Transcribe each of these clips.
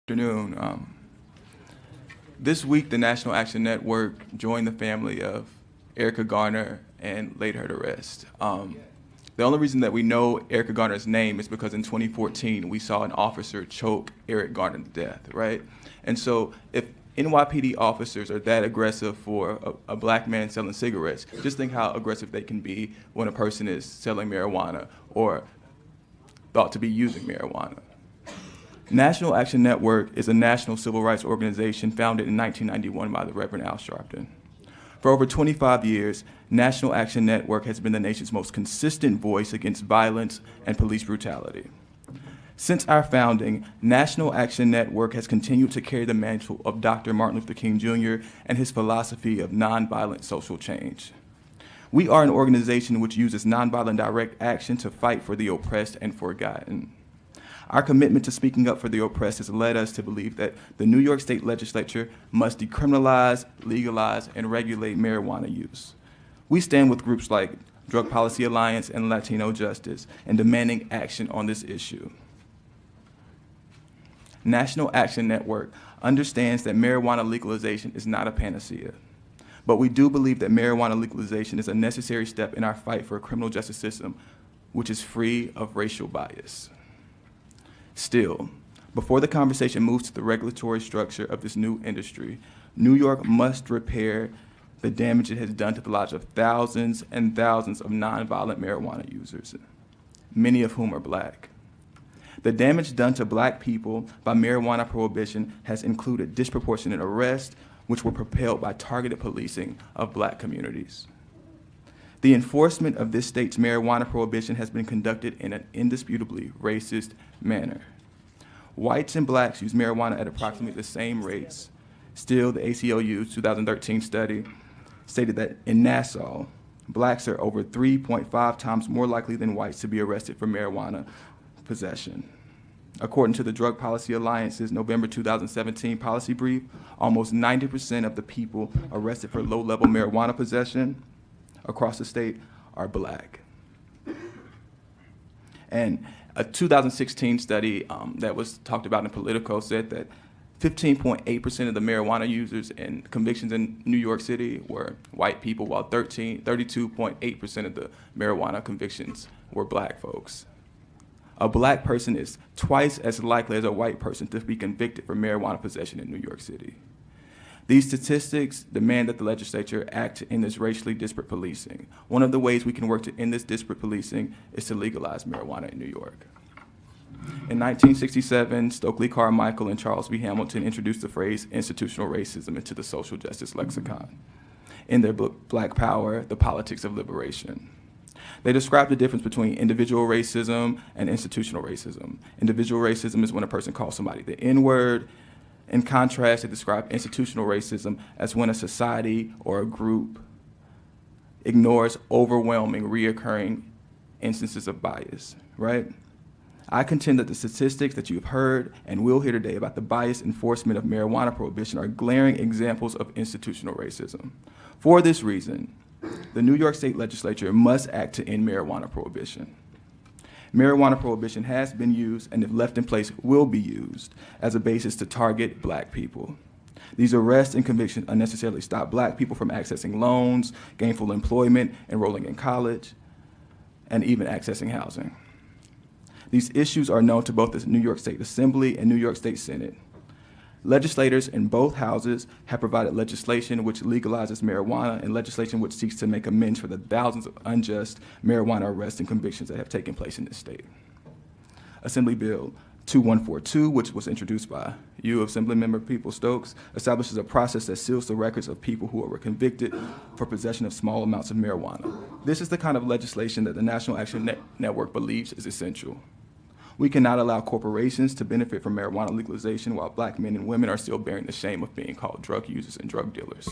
Afternoon. This week, the National Action Network joined the family of Erica Garner and laid her to rest. The only reason that we know Erica Garner's name is because in 2014, we saw an officer choke Eric Garner to death, right? And so if NYPD officers are that aggressive for a black man selling cigarettes, just think how aggressive they can be when a person is selling marijuana or thought to be using marijuana. National Action Network is a national civil rights organization founded in 1991 by the Reverend Al Sharpton. For over 25 years, National Action Network has been the nation's most consistent voice against violence and police brutality. Since our founding, National Action Network has continued to carry the mantle of Dr. Martin Luther King Jr. and his philosophy of nonviolent social change. We are an organization which uses nonviolent direct action to fight for the oppressed and forgotten. Our commitment to speaking up for the oppressed has led us to believe that the New York State Legislature must decriminalize, legalize, and regulate marijuana use. We stand with groups like Drug Policy Alliance and Latino Justice in demanding action on this issue. National Action Network understands that marijuana legalization is not a panacea, but we do believe that marijuana legalization is a necessary step in our fight for a criminal justice system which is free of racial bias. Still, before the conversation moves to the regulatory structure of this new industry, New York must repair the damage it has done to the lives of thousands and thousands of nonviolent marijuana users, many of whom are black. The damage done to black people by marijuana prohibition has included disproportionate arrests, which were propelled by targeted policing of black communities. The enforcement of this state's marijuana prohibition has been conducted in an indisputably racist manner. Whites and blacks use marijuana at approximately the same rates. Still, the ACLU's 2013 study stated that in Nassau, blacks are over 3.5 times more likely than whites to be arrested for marijuana possession. According to the Drug Policy Alliance's November 2017 policy brief, almost 90% of the people arrested for low-level marijuana possession across the state are black. And a 2016 study that was talked about in Politico said that 15.8% of the marijuana users and convictions in New York City were white people, while 32.8% of the marijuana convictions were black folks. A black person is twice as likely as a white person to be convicted for marijuana possession in New York City. These statistics demand that the legislature act in this racially disparate policing. One of the ways we can work to end this disparate policing is to legalize marijuana in New York. In 1967, Stokely Carmichael and Charles V. Hamilton introduced the phrase institutional racism into the social justice lexicon in their book, Black Power, The Politics of Liberation. They described the difference between individual racism and institutional racism. Individual racism is when a person calls somebody the N-word. In contrast, they describe institutional racism as when a society or a group ignores overwhelming, reoccurring instances of bias, right? I contend that the statistics that you've heard and will hear today about the biased enforcement of marijuana prohibition are glaring examples of institutional racism. For this reason, the New York State Legislature must act to end marijuana prohibition. Marijuana prohibition has been used, and if left in place, will be used as a basis to target black people. These arrests and convictions unnecessarily stop black people from accessing loans, gainful employment, enrolling in college, and even accessing housing. These issues are known to both the New York State Assembly and New York State Senate. Legislators in both houses have provided legislation which legalizes marijuana and legislation which seeks to make amends for the thousands of unjust marijuana arrests and convictions that have taken place in this state. Assembly Bill 2142, which was introduced by you, Assemblymember People Stokes, establishes a process that seals the records of people who were convicted for possession of small amounts of marijuana. This is the kind of legislation that the National Action Network believes is essential. We cannot allow corporations to benefit from marijuana legalization while black men and women are still bearing the shame of being called drug users and drug dealers.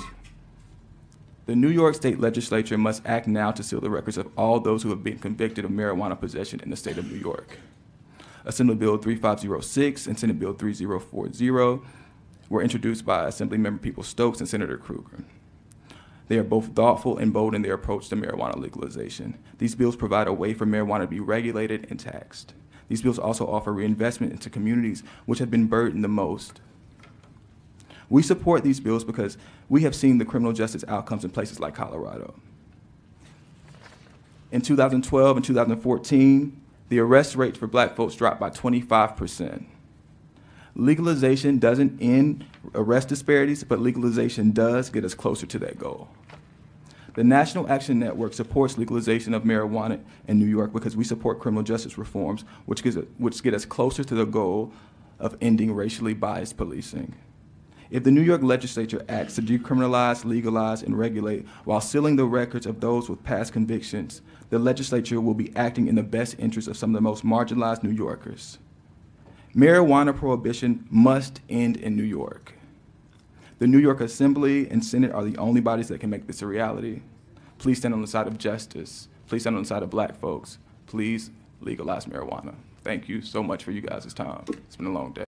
The New York State Legislature must act now to seal the records of all those who have been convicted of marijuana possession in the state of New York. Assembly Bill 3506 and Senate Bill 3040 were introduced by Assemblymember People Stokes and Senator Kruger. They are both thoughtful and bold in their approach to marijuana legalization. These bills provide a way for marijuana to be regulated and taxed. These bills also offer reinvestment into communities which have been burdened the most. We support these bills because we have seen the criminal justice outcomes in places like Colorado. In 2012 and 2014, the arrest rate for black folks dropped by 25%. Legalization doesn't end arrest disparities, but legalization does get us closer to that goal. The National Action Network supports legalization of marijuana in New York because we support criminal justice reforms, which get us closer to the goal of ending racially biased policing. If the New York legislature acts to decriminalize, legalize, and regulate while sealing the records of those with past convictions, the legislature will be acting in the best interest of some of the most marginalized New Yorkers. Marijuana prohibition must end in New York. The New York Assembly and Senate are the only bodies that can make this a reality. Please stand on the side of justice. Please stand on the side of black folks. Please legalize marijuana. Thank you so much for you guys' time. It's been a long day.